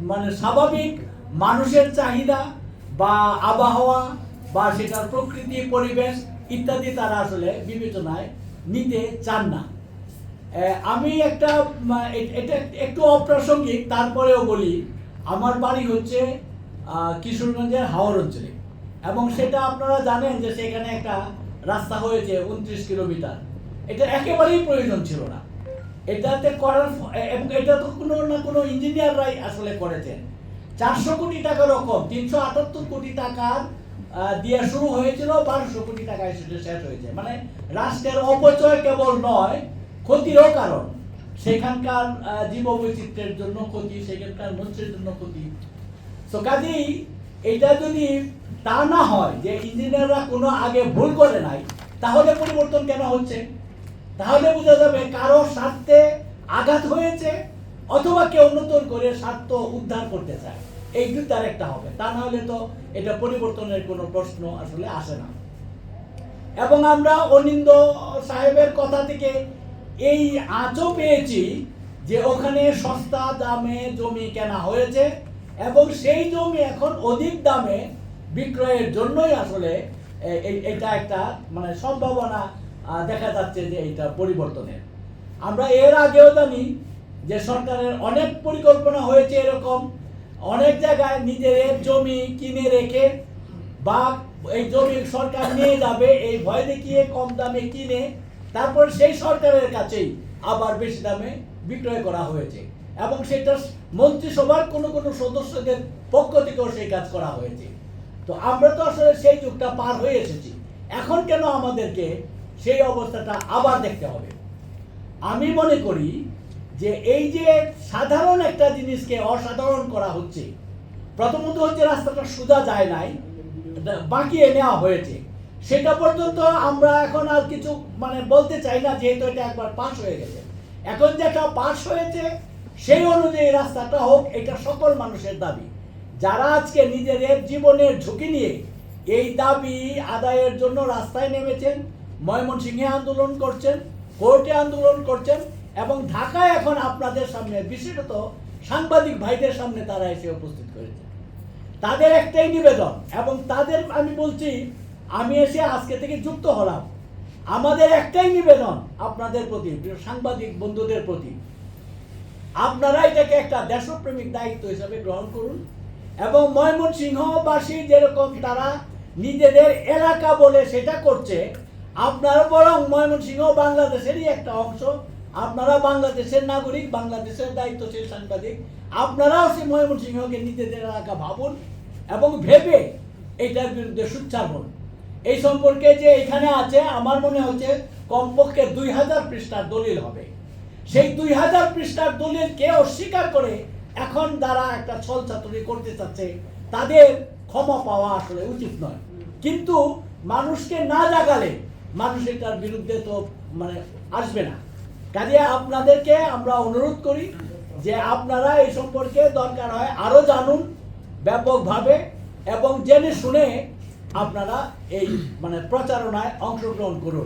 মানে স্বাভাবিক মানুষের চাহিদা বা আবহাওয়া বা সেটার প্রকৃতি পরিবেশ ইত্যাদি তারা আসলে বিবেচনায় নিতে চান না। আমি এটা একটু অপ্রাসঙ্গিক, তারপরেও বলি, আমার বাড়ি হচ্ছে কিশোরগঞ্জের হাওর অঞ্চলে, এবং সেটা আপনারা জানেন যে সেখানে একটা রাস্তা হয়েছে 29 কিলোমিটার। এটা একেবারেই প্রয়োজন ছিল না এটাতে করার, এবং এটা তো কোনো না কোনো ইঞ্জিনিয়াররাই আসলে করেছেন। 400 কোটি টাকা রকম 378 কোটি টাকার দিয়ে শুরু হয়েছিল, 1200 কোটি টাকায় সেটা শেষ হয়েছে। মানে রাষ্ট্রের অপচয় কেবল নয়, ক্ষতিরও কারণ। সেখানকার জীববৈচিত্র্যের জন্য ক্ষতি, সেখানকার মৎস্যের জন্য ক্ষতি। তো কাজেই এটা যদি তা না হয় যে ইঞ্জিনিয়াররা কোনো আগে ভুল করে নাই, তাহলে পরিবর্তন কেন হচ্ছে? তাহলে বোঝা যাবে কারো স্বার্থে আঘাত হয়েছে, অথবা কেউ নতুন করে স্বার্থ উদ্ধার করতে চায়। এই দুটার একটা হবে, তা না হলে তো এটা পরিবর্তনের কোনো প্রশ্ন আসলে আসে না। এবং আমরা অনিন্দ সাহেবের কথা থেকে এই আঁচও পেয়েছি যে ওখানে সস্তা দামে জমি কেনা হয়েছে, এবং সেই জমি এখন অধিক দামে বিক্রয়ের জন্যই আসলে এটা একটা মানে সম্ভাবনা দেখা যাচ্ছে যে এটা পরিবর্তনের। আমরা এর আগেও জানি যে সরকারের অনেক পরিকল্পনা হয়েছে এরকম, অনেক জায়গায় নিজের জমি কিনে রেখে বা এই জমি সরকার নিয়ে যাবে এই ভয় দেখিয়ে কম দামে কিনে তারপর সেই সরকারের কাছেই আবার বেশি দামে বিক্রয় করা হয়েছে, এবং সেটা মন্ত্রিসভার কোনো কোনো সদস্যদের পক্ষ থেকেও সেই কাজ করা হয়েছে। তো আমরা তো আসলে সেই যুগটা পার হয়ে এসেছি, এখন কেন আমাদেরকে সেই অবস্থাটা আবার দেখতে হবে? আমি মনে করি যে এই যে সাধারণ একটা জিনিসকে অসাধারণ করা হচ্ছে, প্রথমত হচ্ছে রাস্তাটা সোজা যায় নাই, বাঁকিয়ে নেওয়া হয়েছে, সেটা পর্যন্ত আমরা এখন আর কিছু মানে বলতে চাই না, যেহেতু এটা একবার পাস হয়ে গেছে। এখন যেটা পাস হয়েছে সেই অনুযায়ী রাস্তাটা হোক, এটা সকল মানুষের দাবি। যারা আজকে নিজেদের জীবনের ঝুঁকি নিয়ে এই দাবি আদায়ের জন্য রাস্তায় নেমেছেন, ময়মনসিংহে আন্দোলন করছেন, কোর্টে আন্দোলন করছেন, এবং ঢাকায় এখন আপনাদের সামনে বিশেষত সাংবাদিক ভাইদের সামনে তারা এসে উপস্থিত করেছে, তাদের একটাই নিবেদন, এবং তাদের আমি বলছি, আমি এসে আজকে থেকে যুক্ত হলাম, আমাদের একটাই নিবেদন আপনাদের প্রতি, সাংবাদিক বন্ধুদের প্রতি, আপনারা এটাকে একটা দেশপ্রেমিক দায়িত্ব হিসাবে গ্রহণ করুন, এবং ময়মনসিংহবাসী যেরকম তারা নিজেদের এলাকা বলে সেটা করছে, আপনারা বরং ময়মনসিংহ বাংলাদেশেরই একটা অংশ, আপনারা বাংলাদেশের নাগরিক, বাংলাদেশের দায়িত্বশীল সাংবাদিক, আপনারাও সে ময়মনসিংহকে নিজেদের এলাকা ভাবুন, এবং ভেবে এইটার বিরুদ্ধে সোচ্চার হন। এই সম্পর্কে যে এখানে আছে, আমার মনে হচ্ছে কমপক্ষে 2000 পৃষ্ঠার দলিল হবে। সেই 2000 পৃষ্ঠার দলিলকে অস্বীকার করে এখন যারা একটা ছলচাতুরি করতে চাচ্ছে, তাদের ক্ষমা পাওয়া আসলে উচিত নয়। কিন্তু মানুষকে না জাগালে মানুষ এটার বিরুদ্ধে তো মানে আসবে না। কাজে আপনাদেরকে আমরা অনুরোধ করি যে আপনারা এই সম্পর্কে দরকার হয় আরো জানুন ব্যাপকভাবে, এবং জেনে শুনে আপনারা এই মানে প্রচারণায় অংশগ্রহণ করুন।